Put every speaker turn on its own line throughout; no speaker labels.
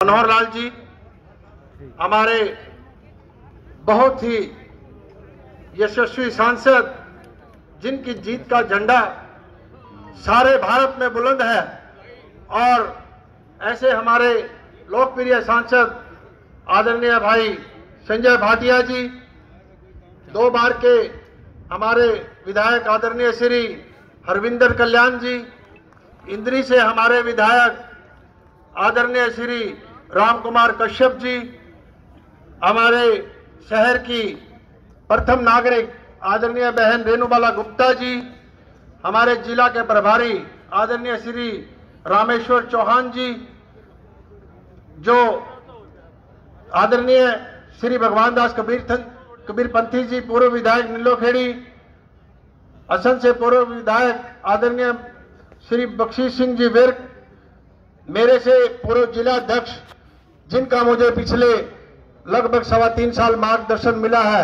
मनोहर लाल जी हमारे बहुत ही यशस्वी सांसद, जिनकी जीत का झंडा सारे भारत में बुलंद है, और ऐसे हमारे लोकप्रिय सांसद आदरणीय भाई संजय भाटिया जी, 2 बार के हमारे विधायक आदरणीय श्री हरविंदर कल्याण जी, इंद्री से हमारे विधायक आदरणीय श्री राम कुमार कश्यप जी, हमारे शहर की प्रथम नागरिक आदरणीय बहन रेणुबाला गुप्ता जी, हमारे जिला के प्रभारी आदरणीय श्री रामेश्वर चौहान जी, जो आदरणीय श्री भगवान दास कबीरपंथी जी, पूर्व विधायक नीलोखेड़ी, असम से पूर्व विधायक आदरणीय श्री बख्शीश सिंह जी विर्क, मेरे से पूर्व जिला अध्यक्ष, जिनका मुझे पिछले लगभग 3.25 साल मार्गदर्शन मिला है,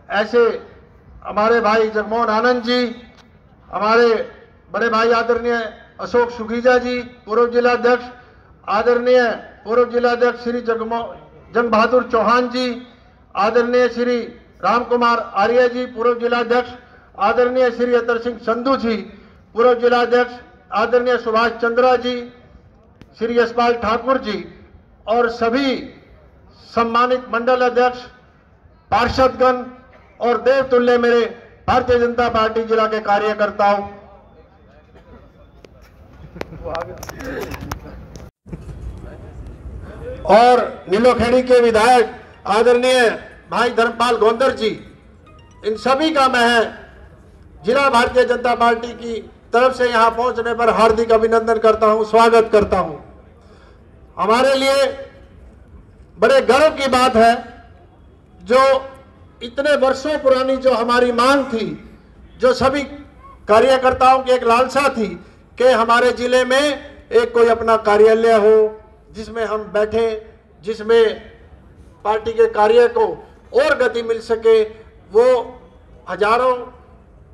ऐसे हमारे भाई जगमोहन आनंद जी, हमारे बड़े भाई आदरणीय अशोक सुखीजा जी, पूर्व जिला अध्यक्ष, आदरणीय पूर्व जिला अध्यक्ष श्री जंग बहादुर चौहान जी, आदरणीय श्री राम कुमार आर्य जी, पूर्व जिला अध्यक्ष, आदरणीय श्री अतर सिंह संधू जी, पूर्व जिला अध्यक्ष, आदरणीय सुभाष चंद्रा जी, श्री यशपाल ठाकुर जी, और सभी सम्मानित मंडल अध्यक्ष, पार्षदगण और देवतुल्य मेरे भारतीय जनता पार्टी जिला के कार्यकर्ताओं, और नीलोखेड़ी के विधायक आदरणीय भाई धर्मपाल गोंदर जी, इन सभी का मैं जिला भारतीय जनता पार्टी की तरफ से यहां पहुंचने पर हार्दिक अभिनंदन करता हूं, स्वागत करता हूं। हमारे लिए बड़े गर्व की बात है, जो इतने वर्षों पुरानी जो हमारी मांग थी, जो सभी कार्यकर्ताओं की एक लालसा थी कि हमारे जिले में एक कोई अपना कार्यालय हो, जिसमें हम बैठे, जिसमें पार्टी के कार्य को और गति मिल सके। वो हजारों,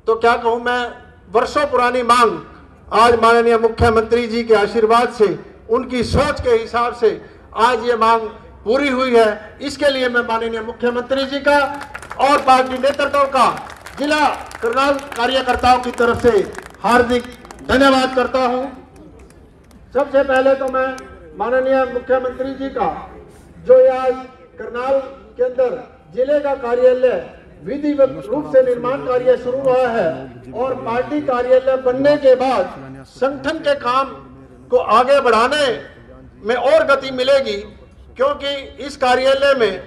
तो क्या कहूं मैं, वर्षों पुरानी मांग आज माननीय मुख्यमंत्री जी के आशीर्वाद से, उनकी सोच के हिसाब से आज ये मांग पूरी हुई है। इसके लिए मैं माननीय मुख्यमंत्री जी का और पार्टी नेतृत्व का जिला करनाल कार्यकर्ताओं की तरफ से हार्दिक धन्यवाद करता हूं। सबसे पहले तो मैं माननीय मुख्यमंत्री जी का, जो आज करनाल के अंदर जिले का कार्यालय विधिवत रूप से निर्माण कार्य शुरू हुआ है, और पार्टी कार्यालय बनने के बाद संगठन के काम को आगे बढ़ाने में और गति मिलेगी, क्योंकि इस कार्यालय में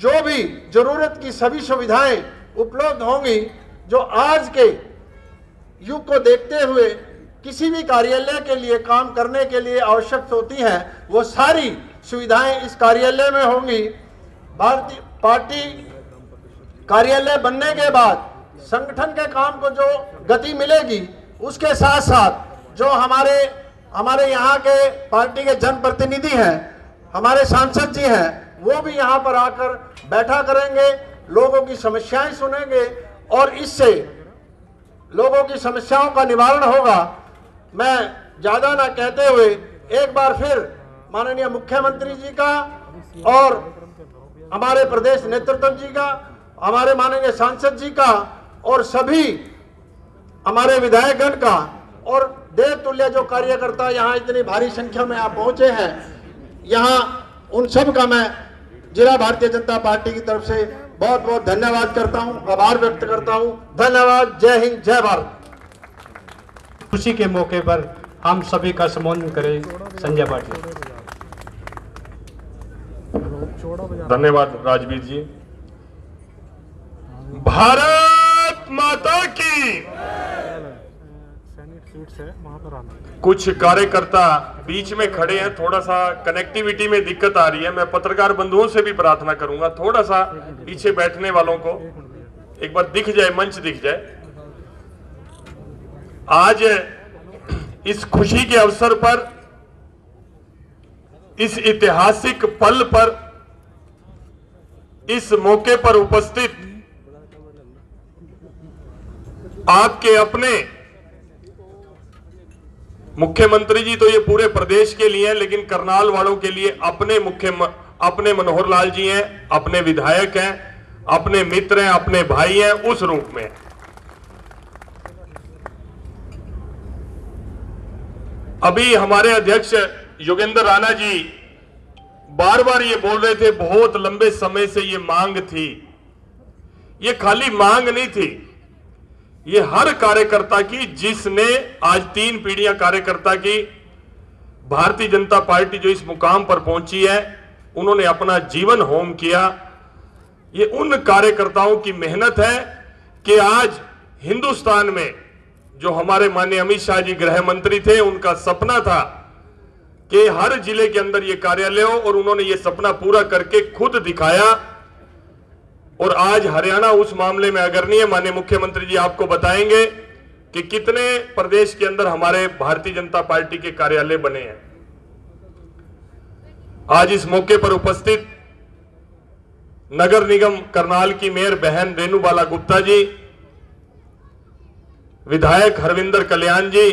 जो भी जरूरत की सभी सुविधाएं उपलब्ध होंगी, जो आज के युग को देखते हुए किसी भी कार्यालय के लिए काम करने के लिए आवश्यक होती हैं, वो सारी सुविधाएं इस कार्यालय में होंगी। भारतीय पार्टी कार्यालय बनने के बाद संगठन के काम को जो गति मिलेगी, उसके साथ साथ जो हमारे यहाँ के पार्टी के जनप्रतिनिधि हैं, हमारे सांसद जी हैं, वो भी यहाँ पर आकर बैठा करेंगे, लोगों की समस्याएं सुनेंगे, और इससे लोगों की समस्याओं का निवारण होगा। मैं ज्यादा ना कहते हुए एक बार फिर माननीय मुख्यमंत्री जी का और हमारे प्रदेश नेतृत्व जी का, हमारे माननीय सांसद जी का, और सभी हमारे विधायकगण का, और देवतुल्य जो कार्यकर्ता यहाँ इतनी भारी संख्या में आप पहुंचे हैं, यहाँ उन सब का मैं जिला भारतीय जनता पार्टी की तरफ से बहुत बहुत धन्यवाद करता हूं, आभार व्यक्त करता हूं। धन्यवाद। जय हिंद, जय भारत।
खुशी के मौके पर हम सभी का संबोधन करें संजय पाटिल।
धन्यवाद राजवीर जी। भारत माता की। कुछ कार्यकर्ता बीच में खड़े हैं, थोड़ा सा कनेक्टिविटी में दिक्कत आ रही है। मैं पत्रकार बंधुओं से भी प्रार्थना करूंगा, थोड़ा सा पीछे बैठने वालों को एक बार दिख जाए, मंच दिख जाए। आज इस खुशी के अवसर पर, इस ऐतिहासिक पल पर, इस मौके पर उपस्थित आपके अपने मुख्यमंत्री जी तो ये पूरे प्रदेश के लिए हैं, लेकिन करनाल वालों के लिए अपने मनोहर लाल जी हैं, अपने विधायक हैं, अपने मित्र हैं, अपने भाई हैं, उस रूप में। अभी हमारे अध्यक्ष योगेंद्र राणा जी बार बार ये बोल रहे थे, बहुत लंबे समय से ये मांग थी। ये खाली मांग नहीं थी, ये हर कार्यकर्ता की, जिसने आज 3 पीढ़ियां कार्यकर्ता की भारतीय जनता पार्टी जो इस मुकाम पर पहुंची है, उन्होंने अपना जीवन होम किया। ये उन कार्यकर्ताओं की मेहनत है कि आज हिंदुस्तान में जो हमारे माननीय अमित शाह जी गृह मंत्री थे, उनका सपना था कि हर जिले के अंदर ये कार्यालय हो, और उन्होंने ये सपना पूरा करके खुद दिखाया। और आज हरियाणा उस मामले में अग्रणी। माननीय मुख्यमंत्री जी आपको बताएंगे कि कितने प्रदेश के अंदर हमारे भारतीय जनता पार्टी के कार्यालय बने हैं। आज इस मौके पर उपस्थित नगर निगम करनाल की मेयर बहन रेणुबाला गुप्ता जी, विधायक हरविंदर कल्याण जी,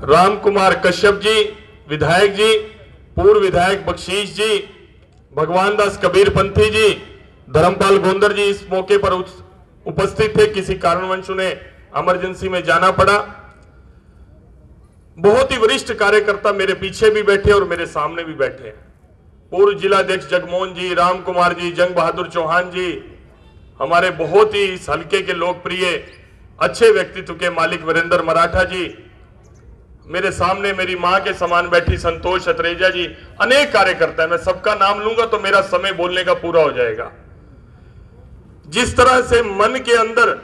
राम कुमार कश्यप जी विधायक जी, पूर्व विधायक बख्शीश जी, भगवान दास कबीर पंथी जी, धर्मपाल गोंदर जी इस मौके पर उपस्थित थे। किसी कारणवश उन्हें इमरजेंसी में जाना पड़ा। बहुत ही वरिष्ठ कार्यकर्ता मेरे पीछे भी बैठे और मेरे सामने भी बैठे। पूर्व जिलाध्यक्ष जगमोहन जी, राम कुमार जी, जंग बहादुर चौहान जी, हमारे बहुत ही इस हल्के के लोकप्रिय अच्छे व्यक्तित्व के मालिक वीरेंद्र मराठा जी, मेरे सामने मेरी मां के समान बैठी संतोष अत्रेजा जी, अनेक कार्यकर्ता है। मैं सबका नाम लूंगा तो मेरा समय बोलने का पूरा हो जाएगा। जिस तरह से मन के अंदर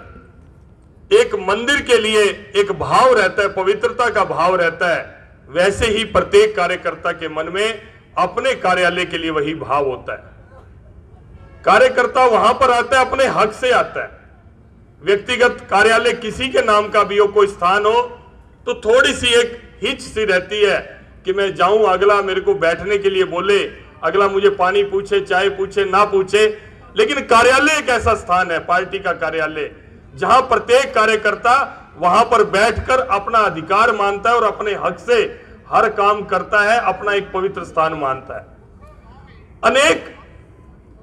एक मंदिर के लिए एक भाव रहता है, पवित्रता का भाव रहता है, वैसे ही प्रत्येक कार्यकर्ता के मन में अपने कार्यालय के लिए वही भाव होता है। कार्यकर्ता वहां पर आता है, अपने हक से आता है। व्यक्तिगत कार्यालय किसी के नाम का भी हो, कोई स्थान हो, तो थोड़ी सी एक हिच सी रहती है कि मैं जाऊं, अगला मेरे को बैठने के लिए बोले, अगला मुझे पानी पूछे, चाय पूछे, ना पूछे। लेकिन कार्यालय एक ऐसा स्थान है, पार्टी का कार्यालय, जहां प्रत्येक कार्यकर्ता वहां पर बैठकर अपना अधिकार मानता है और अपने हक से हर काम करता है, अपना एक पवित्र स्थान मानता है। अनेक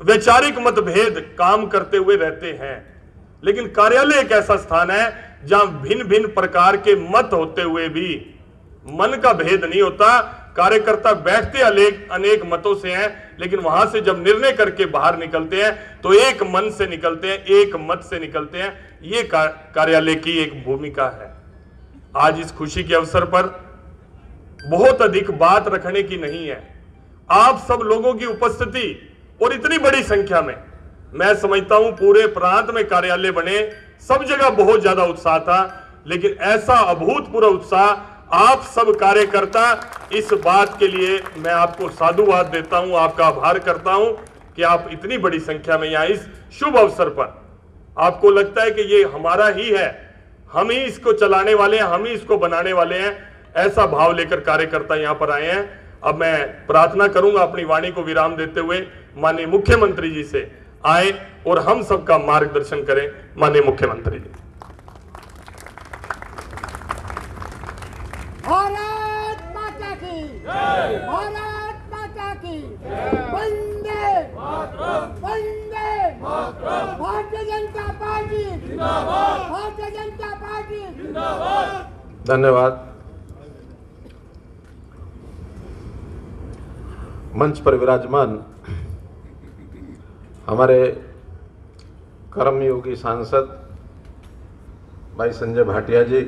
वैचारिक मतभेद काम करते हुए रहते हैं, लेकिन कार्यालय एक ऐसा स्थान है जहां भिन्न भिन्न प्रकार के मत होते हुए भी मन का भेद नहीं होता। कार्यकर्ता बैठते अनेक मतों से हैं, लेकिन वहां से जब निर्णय करके बाहर निकलते हैं तो एक मन से निकलते हैं, एक मत से निकलते हैं। ये कार्यालय की एक भूमिका है। आज इस खुशी के अवसर पर बहुत अधिक बात रखने की नहीं है। आप सब लोगों की उपस्थिति और इतनी बड़ी संख्या में, मैं समझता हूं पूरे प्रांत में कार्यालय बने, सब जगह बहुत ज्यादा उत्साह था, लेकिन ऐसा अभूतपूर्व उत्साह आप सब कार्यकर्ता, इस बात के लिए मैं आपको साधुवाद देता हूं, आपका आभार करता हूं कि आप इतनी बड़ी संख्या में यहां इस शुभ अवसर पर, आपको लगता है कि ये हमारा ही है, हम ही इसको चलाने वाले हैं, हम ही इसको बनाने वाले हैं, ऐसा भाव लेकर कार्यकर्ता यहां पर आए हैं। अब मैं प्रार्थना करूंगा अपनी वाणी को विराम देते हुए माननीय मुख्यमंत्री जी से आए और हम सबका मार्गदर्शन करें। माननीय मुख्यमंत्री जी।
भारत माता की जय, भारत माता की जय, वंदे मातरम, वंदे मातरम, भारतीय जनता पार्टी जिंदाबाद, भारतीय जनता पार्टी जिंदाबाद।
धन्यवाद। मंच पर विराजमान हमारे कर्मयोगी सांसद भाई संजय भाटिया जी,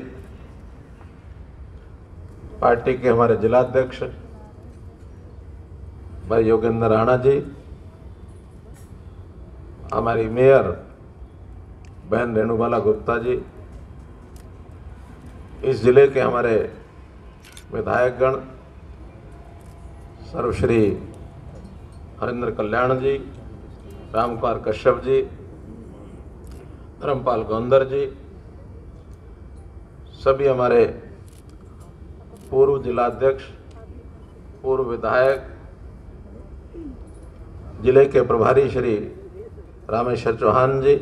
पार्टी के हमारे जिलाध्यक्ष भाई योगेंद्र राणा जी, हमारी मेयर बहन रेणुबाला गुप्ता जी, इस जिले के हमारे विधायकगण सर्वश्री हरिंदर कल्याण जी, रामकुमार कश्यप जी, धर्मपाल गोंदर जी, सभी हमारे पूर्व जिलाध्यक्ष, पूर्व विधायक, जिले के प्रभारी श्री रामेश्वर चौहान जी,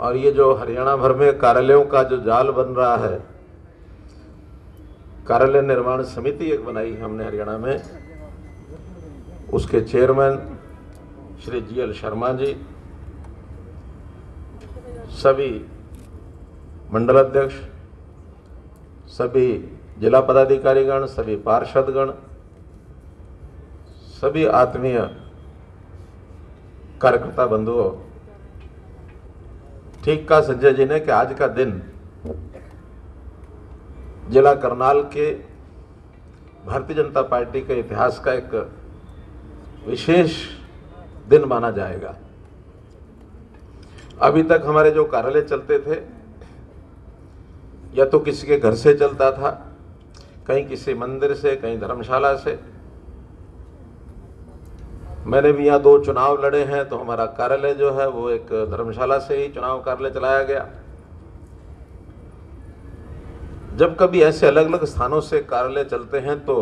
और ये जो हरियाणा भर में कार्यालयों का जो जाल बन रहा है, कार्यालय निर्माण समिति एक बनाई है हमने हरियाणा में, उसके चेयरमैन श्री GL शर्मा जी, सभी मंडल अध्यक्ष, सभी जिला पदाधिकारीगण, सभी पार्षदगण, सभी आत्मीय कार्यकर्ता बंधुओं, ठीक कहा संजय जी ने कि आज का दिन जिला करनाल के भारतीय जनता पार्टी के इतिहास का एक विशेष दिन माना जाएगा। अभी तक हमारे जो कार्यालय चलते थे या तो किसी के घर से चलता था, कहीं किसी मंदिर से, कहीं धर्मशाला से। मैंने भी यहाँ 2 चुनाव लड़े हैं, तो हमारा कार्यालय जो है वो एक धर्मशाला से ही चुनाव कार्यालय चलाया गया। जब कभी ऐसे अलग अलग स्थानों से कार्यालय चलते हैं तो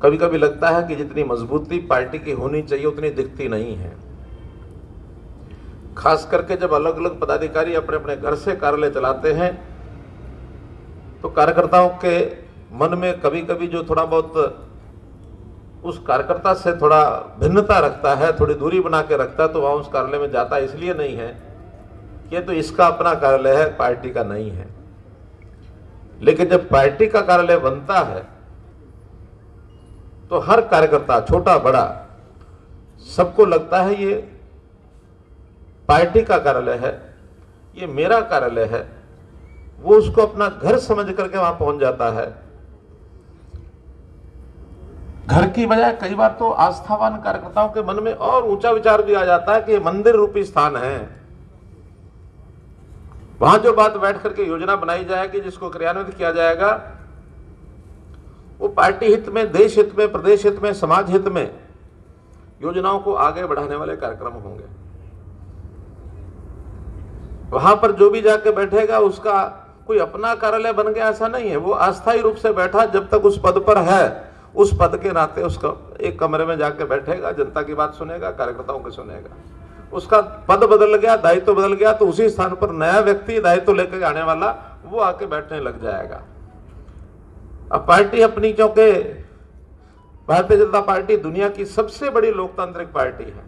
कभी कभी लगता है कि जितनी मजबूती पार्टी की होनी चाहिए उतनी दिखती नहीं है। खास करके जब अलग अलग पदाधिकारी अपने अपने घर से कार्यालय चलाते हैं तो कार्यकर्ताओं के मन में कभी कभी जो थोड़ा बहुत उस कार्यकर्ता से थोड़ा भिन्नता रखता है, थोड़ी दूरी बना के रखता है, तो वह उस कार्यालय में जाता इसलिए नहीं है कि ये तो इसका अपना कार्यालय है, पार्टी का नहीं है। लेकिन जब पार्टी का कार्यालय बनता है तो हर कार्यकर्ता, छोटा बड़ा, सबको लगता है ये पार्टी का कार्यालय है, ये मेरा कार्यालय है। वो उसको अपना घर समझ करके वहां पहुंच जाता है। घर की बजाय कई बार तो आस्थावान कार्यकर्ताओं के मन में और ऊंचा विचार भी आ जाता है कि ये मंदिर रूपी स्थान है। वहां जो बात बैठ करके योजना बनाई जाएगी, जिसको क्रियान्वित किया जाएगा, वो पार्टी हित में, देश हित में, प्रदेश हित में, समाज हित में योजनाओं को आगे बढ़ाने वाले कार्यक्रम होंगे। वहां पर जो भी जाके बैठेगा उसका कोई अपना कार्यालय बन गया ऐसा नहीं है। वो अस्थायी रूप से बैठा, जब तक उस पद पर है उस पद के नाते उसका एक कमरे में जाके बैठेगा, जनता की बात सुनेगा, कार्यकर्ताओं की सुनेगा। उसका पद बदल गया, दायित्व बदल गया, तो उसी स्थान पर नया व्यक्ति दायित्व लेकर आने वाला वो आके बैठने लग जाएगा। अब पार्टी अपनी, क्योंकि भारतीय जनता पार्टी दुनिया की सबसे बड़ी लोकतांत्रिक पार्टी है,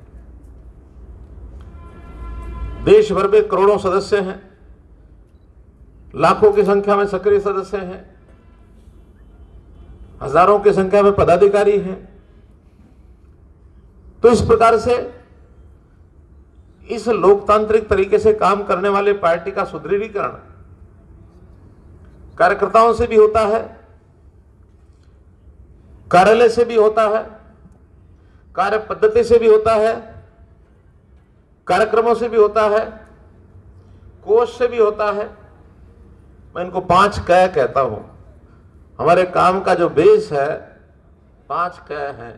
देश भर में करोड़ों सदस्य हैं, लाखों की संख्या में सक्रिय सदस्य हैं, हजारों की संख्या में पदाधिकारी हैं। तो इस प्रकार से इस लोकतांत्रिक तरीके से काम करने वाले पार्टी का सुदृढ़ीकरण कार्यकर्ताओं से भी होता है, कार्यालय से भी होता है, कार्य पद्धति से भी होता है, कार्यक्रमों से भी होता है, कोष से भी होता है। मैं इनको 5 क कहता हूं। हमारे काम का जो बेस है 5 क है: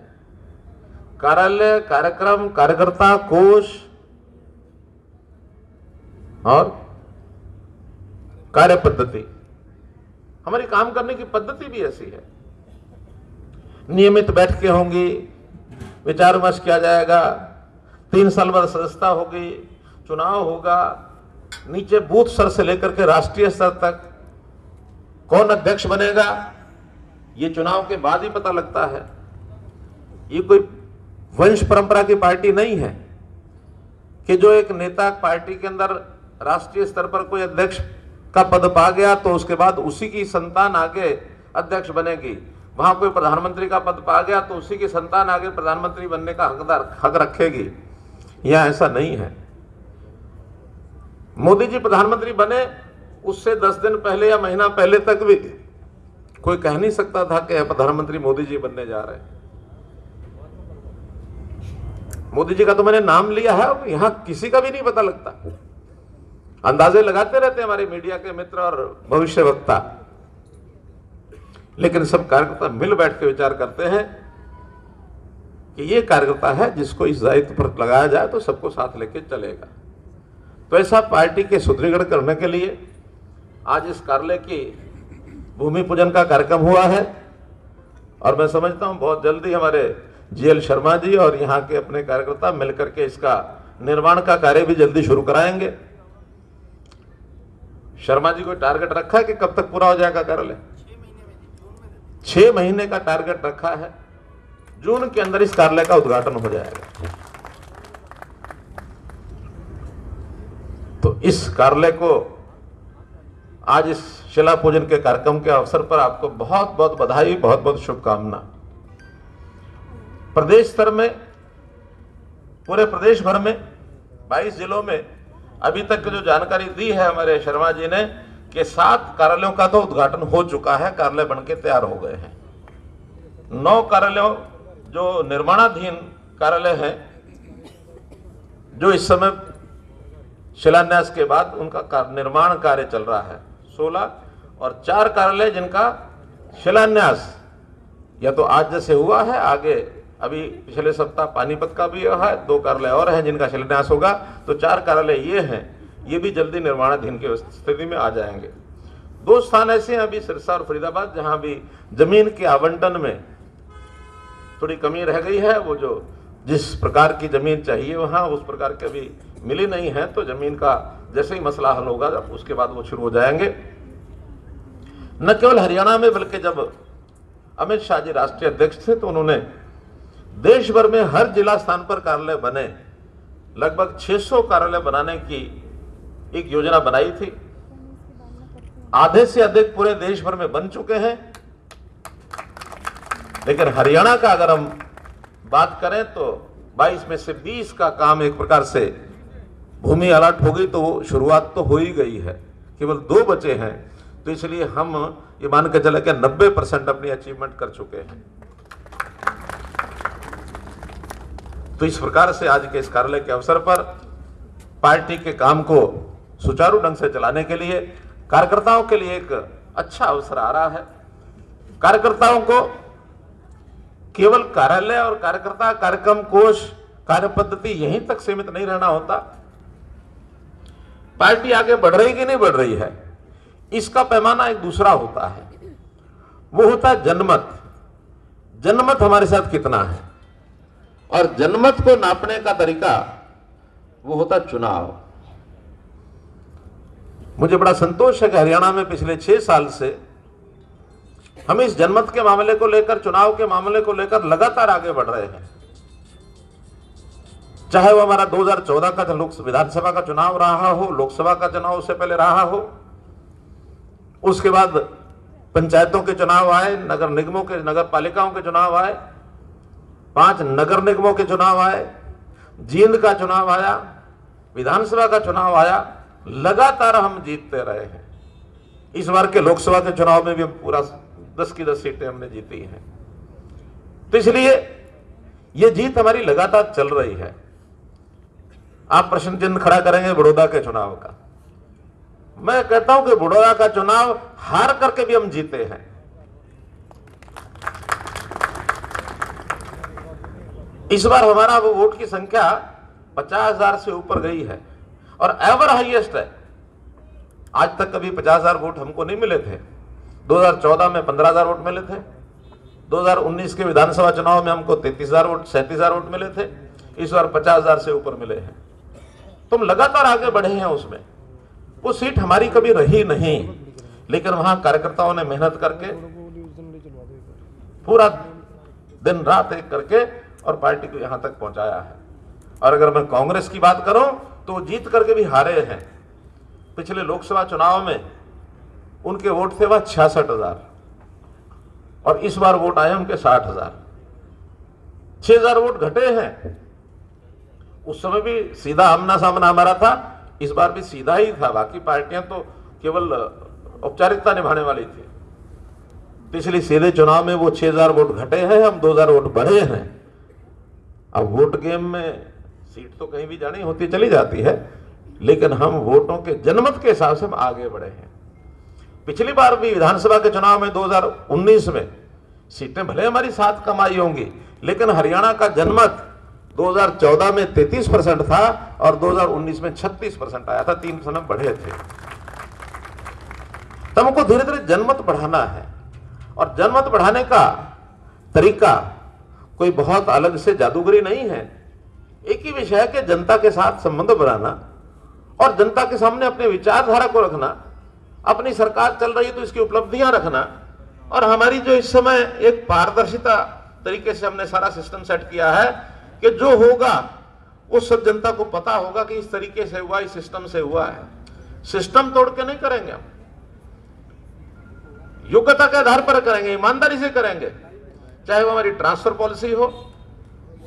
कार्यालय, कार्यक्रम, कार्यकर्ता, कोष और कार्य पद्धति। हमारी काम करने की पद्धति भी ऐसी है। नियमित बैठकें होंगी, विचार विमर्श किया जाएगा, 3 साल बाद सदस्यता होगी, चुनाव होगा, नीचे बूथ स्तर से लेकर के राष्ट्रीय स्तर तक कौन अध्यक्ष बनेगा ये चुनाव के बाद ही पता लगता है। ये कोई वंश परंपरा की पार्टी नहीं है कि जो एक नेता पार्टी के अंदर राष्ट्रीय स्तर पर कोई अध्यक्ष का पद पा गया तो उसके बाद उसी की संतान आगे अध्यक्ष बनेगी। वहां कोई प्रधानमंत्री का पद पा गया तो उसी की संतान आगे प्रधानमंत्री बनने का हक रखेगी। यह ऐसा नहीं है। मोदी जी प्रधानमंत्री बने उससे 10 दिन पहले या महीना पहले तक भी कोई कह नहीं सकता था कि प्रधानमंत्री मोदी जी बनने जा रहे हैं। मोदी जी का तो मैंने नाम लिया है, यहां किसी का भी नहीं पता लगता। अंदाजे लगाते रहते हैं हमारे मीडिया के मित्र और भविष्य वक्ता, लेकिन सब कार्यकर्ता मिल बैठ के विचार करते हैं कि ये कार्यकर्ता है जिसको इस दायित्व पर लगाया जाए तो सबको साथ लेके चलेगा। तो ऐसा पार्टी के सुदृढ़ीकरण करने के लिए आज इस कार्यालय की भूमि पूजन का कार्यक्रम हुआ है और मैं समझता हूं बहुत जल्दी हमारे GL शर्मा जी और यहाँ के अपने कार्यकर्ता मिलकर के इसका निर्माण का कार्य भी जल्दी शुरू कराएंगे। शर्मा जी को टारगेट रखा है कि कब तक पूरा हो जाएगा कार्यालय? 6 महीने का टारगेट रखा है। जून के अंदर इस कार्यालय का उद्घाटन हो जाएगा। तो इस कार्यालय को आज इस शिला पूजन के कार्यक्रम के अवसर पर आपको बहुत बहुत बधाई, बहुत बहुत शुभकामना। प्रदेश स्तर में, पूरे प्रदेश भर में 22 जिलों में अभी तक जो जानकारी दी है हमारे शर्मा जी ने कि 7 कार्यालयों का तो उद्घाटन हो चुका है, कार्यालय बनके तैयार हो गए हैं। 9 कार्यालयों जो निर्माणाधीन कार्यालय हैं, जो इस समय शिलान्यास के बाद उनका निर्माण कार्य चल रहा है 16, और 4 कार्यालय जिनका शिलान्यास या तो आज जैसे हुआ है, आगे अभी पिछले सप्ताह पानीपत का भी है, 2 कार्यालय और हैं जिनका शिलान्यास होगा। तो 4 कार्यालय ये हैं, ये भी जल्दी निर्माणाधीन की स्थिति में आ जाएंगे। 2 स्थान ऐसे हैं अभी, सिरसा और फरीदाबाद, जहां भी जमीन के आवंटन में थोड़ी कमी रह गई है। वो जो जिस प्रकार की जमीन चाहिए वहां उस प्रकार की अभी मिली नहीं है। तो जमीन का जैसे ही मसला हल होगा उसके बाद वो शुरू हो जाएंगे। न केवल हरियाणा में, बल्कि जब अमित शाह जी राष्ट्रीय अध्यक्ष थे तो उन्होंने देश भर में हर जिला स्थान पर कार्यालय बने, लगभग 600 कार्यालय बनाने की एक योजना बनाई थी। आधे से अधिक पूरे देश भर में बन चुके हैं। लेकिन हरियाणा का अगर हम बात करें तो 22 में से 20 का काम एक प्रकार से भूमि अलॉट हो गई, तो वो शुरुआत तो हो ही गई है, केवल 2 बचे हैं। तो इसलिए हम ये मान के चले कि 90% अपनी अचीवमेंट कर चुके हैं। तो इस प्रकार से आज के इस कार्यालय के अवसर पर पार्टी के काम को सुचारू ढंग से चलाने के लिए कार्यकर्ताओं के लिए एक अच्छा अवसर आ रहा है। कार्यकर्ताओं को केवल कार्यालय और कार्यकर्ता कार्यक्रम कोष कार्य पद्धति यहीं तक सीमित नहीं रहना होता। पार्टी आगे बढ़ रही कि नहीं बढ़ रही है, इसका पैमाना एक दूसरा होता है। वो होता है जनमत। जनमत हमारे साथ कितना है, और जनमत को नापने का तरीका वो होता है चुनाव। मुझे बड़ा संतोष है कि हरियाणा में पिछले 6 साल से हम इस जनमत के मामले को लेकर, चुनाव के मामले को लेकर लगातार आगे बढ़ रहे हैं। चाहे वो हमारा 2014 का विधानसभा का चुनाव रहा हो, लोकसभा का चुनाव उससे पहले रहा हो, उसके बाद पंचायतों के चुनाव आए, नगर निगमों के, नगर पालिकाओं के चुनाव आए, 5 नगर निगमों के चुनाव आए, जींद का चुनाव आया, विधानसभा का चुनाव आया, लगातार हम जीतते रहे हैं। इस बार के लोकसभा के चुनाव में भी हम पूरा 10 की 10 सीटें हमने जीती हैं। तो इसलिए ये जीत हमारी लगातार चल रही है। आप प्रश्न चिन्ह खड़ा करेंगे बड़ौदा के चुनाव का, मैं कहता हूं कि बड़ौदा का चुनाव हार करके भी हम जीते हैं। इस बार हमारा वो वोट की संख्या 50,000 से ऊपर गई है और एवर हाईएस्ट है। आज तक कभी 50,000 वोट हमको नहीं मिले थे। 2014 में 15,000 वोट मिले थे। 2019 के विधानसभा चुनाव में हमको 33,000 वोट, 37,000 वोट मिले थे। इस बार 50,000 से ऊपर मिले हैं। तो हम लगातार आगे बढ़े हैं। उसमें वो सीट हमारी कभी रही नहीं, लेकिन वहां कार्यकर्ताओं ने मेहनत करके पूरा दिन रात एक करके और पार्टी को यहां तक पहुंचाया है। और अगर मैं कांग्रेस की बात करूं तो जीत करके भी हारे हैं। पिछले लोकसभा चुनाव में उनके वोट थे वह 66,000 और इस बार वोट आए उनके 60,000। 6,000 वोट घटे हैं। उस समय भी सीधा आमना सामना हमारा था, इस बार भी सीधा ही था। बाकी पार्टियां तो केवल औपचारिकता निभाने वाली थी। पिछले सीधे चुनाव में वो 6,000 वोट घटे हैं, हम 2,000 वोट बढ़े हैं। अब वोट गेम में सीट तो कहीं भी जानी होती चली जाती है, लेकिन हम वोटों के जनमत के हिसाब से हम आगे बढ़े हैं। पिछली बार भी विधानसभा के चुनाव में 2019 में सीटें भले हमारी 7 कम आई होंगी, लेकिन हरियाणा का जनमत 2014 में 33% था और 2019 में 36% आया था। 3% बढ़े थे। तब हमको धीरे धीरे जनमत बढ़ाना है और जनमत बढ़ाने का तरीका कोई बहुत अलग से जादूगरी नहीं है। एक ही विषय है कि जनता के साथ संबंध बनाना और जनता के सामने अपने विचारधारा को रखना अपनी सरकार चल रही है तो इसकी उपलब्धियां रखना, और हमारी जो इस समय एक पारदर्शिता तरीके से हमने सारा सिस्टम सेट किया है कि जो होगा वो सब जनता को पता होगा कि इस तरीके से हुआ, इस सिस्टम से हुआ है। सिस्टम तोड़ के नहीं करेंगे हम, योग्यता के आधार पर करेंगे, ईमानदारी से करेंगे। चाहे वो हमारी ट्रांसफर पॉलिसी हो,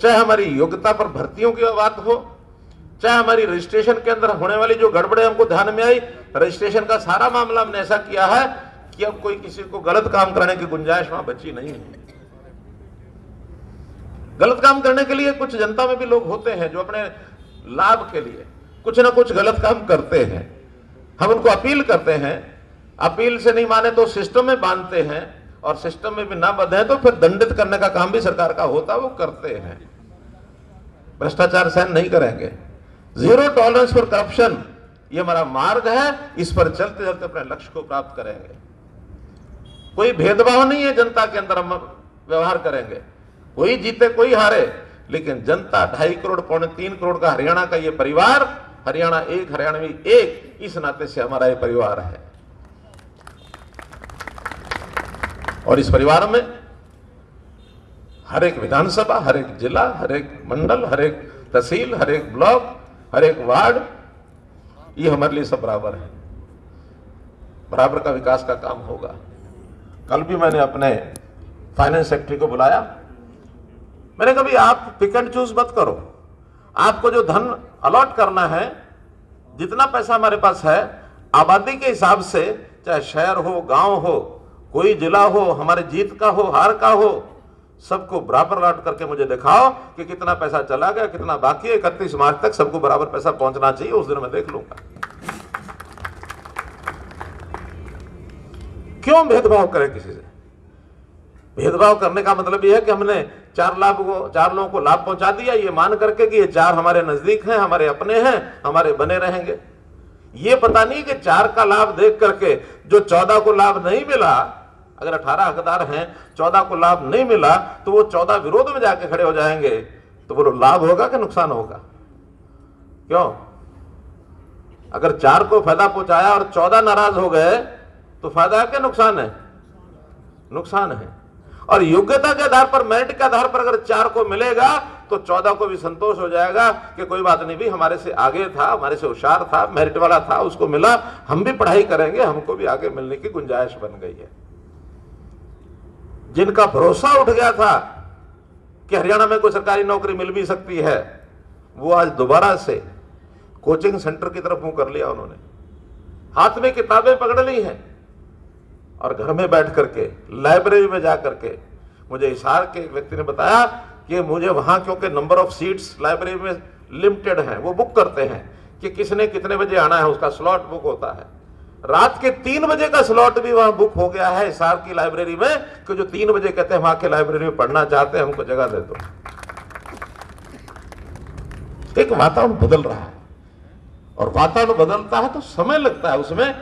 चाहे हमारी योग्यता पर भर्तियों की बात हो, चाहे हमारी रजिस्ट्रेशन के अंदर होने वाली जो गड़बड़े हमको ध्यान में आई, रजिस्ट्रेशन का सारा मामला हमने ऐसा किया है कि अब कोई किसी को गलत काम करने की गुंजाइश वहां बची नहीं है। गलत काम करने के लिए कुछ जनता में भी लोग होते हैं जो अपने लाभ के लिए कुछ ना कुछ गलत काम करते हैं। हम उनको अपील करते हैं, अपील से नहीं माने तो सिस्टम में बांधते हैं, और सिस्टम में भी ना बंधे तो फिर दंडित करने का काम भी सरकार का होता है, वो करते हैं। भ्रष्टाचार सहन नहीं करेंगे। जीरो टॉलरेंस फॉर करप्शन, ये हमारा मार्ग है, इस पर चलते चलते अपने लक्ष्य को प्राप्त करेंगे। कोई भेदभाव नहीं है जनता के अंदर, हम व्यवहार करेंगे, कोई जीते कोई हारे, लेकिन जनता 2.5 करोड़ पौने 3 करोड़ का हरियाणा का ये परिवार, हरियाणा एक हरियाणवी एक, इस नाते से हमारा ये परिवार है। और इस परिवार में हर एक विधानसभा, हर एक जिला, हर एक मंडल, हर एक तहसील, हर एक ब्लॉक, हर एक वार्ड, ये हमारे लिए सब बराबर है। बराबर का विकास का काम होगा। कल भी मैंने अपने फाइनेंस सेक्रेटरी को बुलाया, मैंने कहा भाई आप पिक एंड चूज मत करो, आपको जो धन अलॉट करना है, जितना पैसा हमारे पास है आबादी के हिसाब से, चाहे शहर हो, गांव हो, कोई जिला हो, हमारे जीत का हो, हार का हो, सबको बराबर अलॉट करके मुझे दिखाओ कि कितना पैसा चला गया, कितना बाकी है। 31 मार्च तक सबको बराबर पैसा पहुंचना चाहिए, उस दिन मैं देख लूंगा। क्यों भेदभाव करें किसी से? भेदभाव करने का मतलब यह है कि हमने 4 लोगों को लाभ पहुंचा दिया, ये मान करके कि ये 4 हमारे नजदीक हैं, हमारे अपने हैं, हमारे बने रहेंगे। ये पता नहीं कि 4 का लाभ देख करके जो 14 को लाभ नहीं मिला, अगर 18 हकदार हैं, 14 को लाभ नहीं मिला, तो वो 14 विरोध में जाके खड़े हो जाएंगे, तो बोलो लाभ होगा कि नुकसान होगा? क्यों? अगर 4 को फायदा पहुंचाया और 14 नाराज हो गए तो फायदा है कि नुकसान है? नुकसान है। और योग्यता के आधार पर, मेरिट के आधार पर अगर 4 को मिलेगा तो 14 को भी संतोष हो जाएगा कि कोई बात नहीं भी, हमारे से आगे था, हमारे से होशियार था, मेरिट वाला था, उसको मिला, हम भी पढ़ाई करेंगे, हमको भी आगे मिलने की गुंजाइश बन गई है। जिनका भरोसा उठ गया था कि हरियाणा में कोई सरकारी नौकरी मिल भी सकती है, वो आज दोबारा से कोचिंग सेंटर की तरफ मुंह कर लिया। उन्होंने हाथ में किताबें पकड़ ली हैं और घर में बैठ करके, लाइब्रेरी में जा करके, मुझे हिसार के एक व्यक्ति ने बताया कि मुझे वहां, क्योंकि नंबर ऑफ सीट्स लाइब्रेरी में लिमिटेड हैं, वो बुक करते हैं कि किसने कितने बजे आना है, उसका स्लॉट बुक होता है। रात के 3 बजे का स्लॉट भी वहां बुक हो गया है हिसार की लाइब्रेरी में, कि जो 3 बजे कहते हैं वहां के लाइब्रेरी में पढ़ना चाहते हैं, हमको जगह दे दो। एक वातावरण बदल रहा है, और वातावरण बदलता है तो समय लगता है, उसमें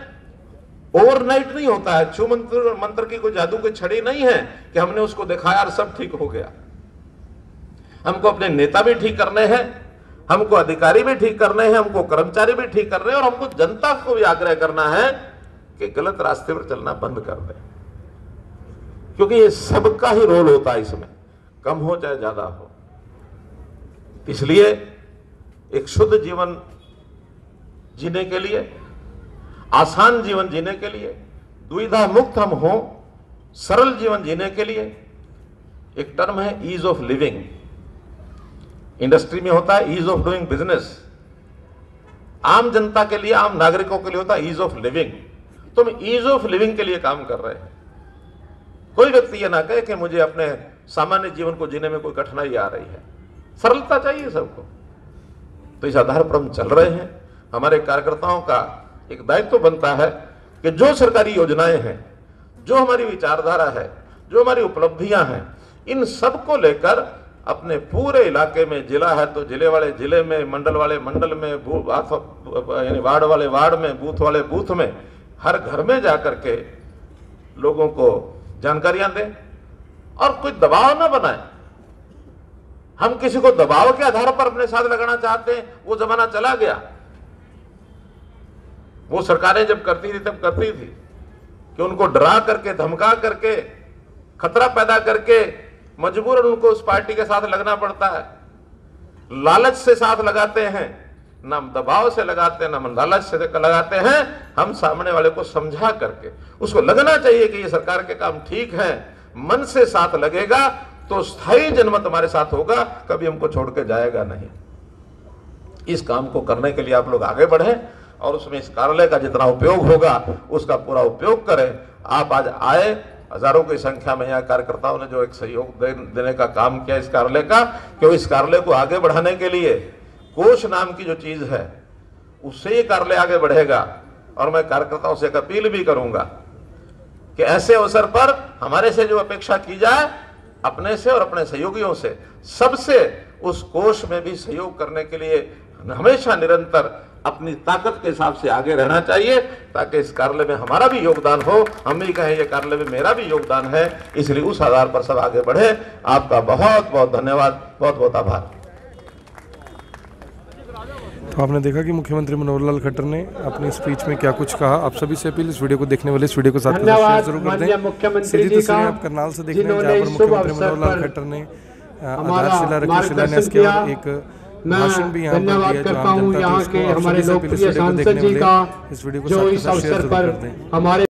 ओवरनाइट नहीं होता है। छू मंत्र की कोई जादू की छड़ी नहीं है कि हमने उसको दिखाया और सब ठीक हो गया। हमको अपने नेता भी ठीक करने हैं, हमको अधिकारी भी ठीक करने हैं, हमको कर्मचारी भी ठीक करने हैं, और हमको जनता को भी आग्रह करना है कि गलत रास्ते पर चलना बंद कर दें, क्योंकि ये सबका ही रोल होता है इसमें, कम हो चाहे ज्यादा हो। इसलिए एक शुद्ध जीवन जीने के लिए, आसान जीवन जीने के लिए, दुविधा मुक्त हम हो, सरल जीवन जीने के लिए एक टर्म है ईज ऑफ लिविंग। इंडस्ट्री में होता है ईज ऑफ डूइंग बिजनेस, आम जनता के लिए, आम नागरिकों के लिए होता है ईज ऑफ लिविंग। तो हम ईज ऑफ लिविंग के लिए काम कर रहे हैं। कोई व्यक्ति ये ना कहे कि मुझे अपने सामान्य जीवन को जीने में कोई कठिनाई आ रही है। सरलता चाहिए सबको, तो इस आधार पर हम चल रहे हैं। हमारे कार्यकर्ताओं का एक दायित्व बनता है कि जो सरकारी योजनाएं हैं, जो हमारी विचारधारा है, जो हमारी उपलब्धियां हैं, इन सब को लेकर अपने पूरे इलाके में, जिला है तो जिले वाले जिले में, मंडल वाले मंडल में, यानी वार्ड वाले वार्ड में, बूथ वाले बूथ में, हर घर में जाकर के लोगों को जानकारियां दें, और कोई दबाव ना बनाए। हम किसी को दबाव के आधार पर अपने साथ लगाना चाहते हैं, वो जमाना चला गया। वो सरकारें जब करती थी तब करती थी कि उनको डरा करके, धमका करके, खतरा पैदा करके मजबूरन उनको उस पार्टी के साथ लगना पड़ता है। लालच से साथ लगाते हैं, ना दबाव से लगाते हैं, ना लालच से लगाते हैं। हम सामने वाले को समझा करके उसको लगना चाहिए कि ये सरकार के काम ठीक है, मन से साथ लगेगा तो स्थायी जनमत हमारे साथ होगा, कभी हमको छोड़ के जाएगा नहीं। इस काम को करने के लिए आप लोग आगे बढ़े और उसमें इस कार्यालय का जितना उपयोग होगा उसका पूरा उपयोग करें। आप आज आए, हजारों की संख्या में यहाँ कार्यकर्ताओं ने जो एक सहयोग देने का काम किया इस कार्यालय का, क्योंकि इस कार्यालय को आगे बढ़ाने के लिए कोष नाम की जो चीज है उससे ये कार्यालय आगे बढ़ेगा। और मैं कार्यकर्ताओं से एक अपील भी करूंगा कि ऐसे अवसर पर हमारे से जो अपेक्षा की जाए, अपने से और अपने सहयोगियों से, सबसे उस कोष में भी सहयोग करने के लिए हमेशा निरंतर अपनी ताकत के हिसाब से आगे रहना चाहिए, ताकि इस कार्यालय में हमारा भी योगदान हो, हम भी कहें ये कार्यालय में मेरा भी योगदान है। इसलिए उस आधार पर सब आगे बढ़े। आपका बहुत बहुत धन्यवाद, बहुत बहुत आभार।
तो आपने देखा कि मुख्यमंत्री मनोहर लाल खट्टर ने अपनी स्पीच में क्या कुछ कहा। आप सभी से अपील, इस वीडियो को देखने वाले इस वीडियो को साथ में शेयर जरूर कर दें। सीधी तस्वीरें आप करनाल से देख रहे हैं, जहाँ पर मुख्यमंत्री मनोहर लाल खट्टर ने आधारशिला रखी, शिलान्यास किया और एक भाषण भी यहाँ पर दिया। जो आम जनता थी उसको, आप सभी से अपील, इस वीडियो को देखने वाले इस वीडियो को साथ में शेयर जरूर कर दें।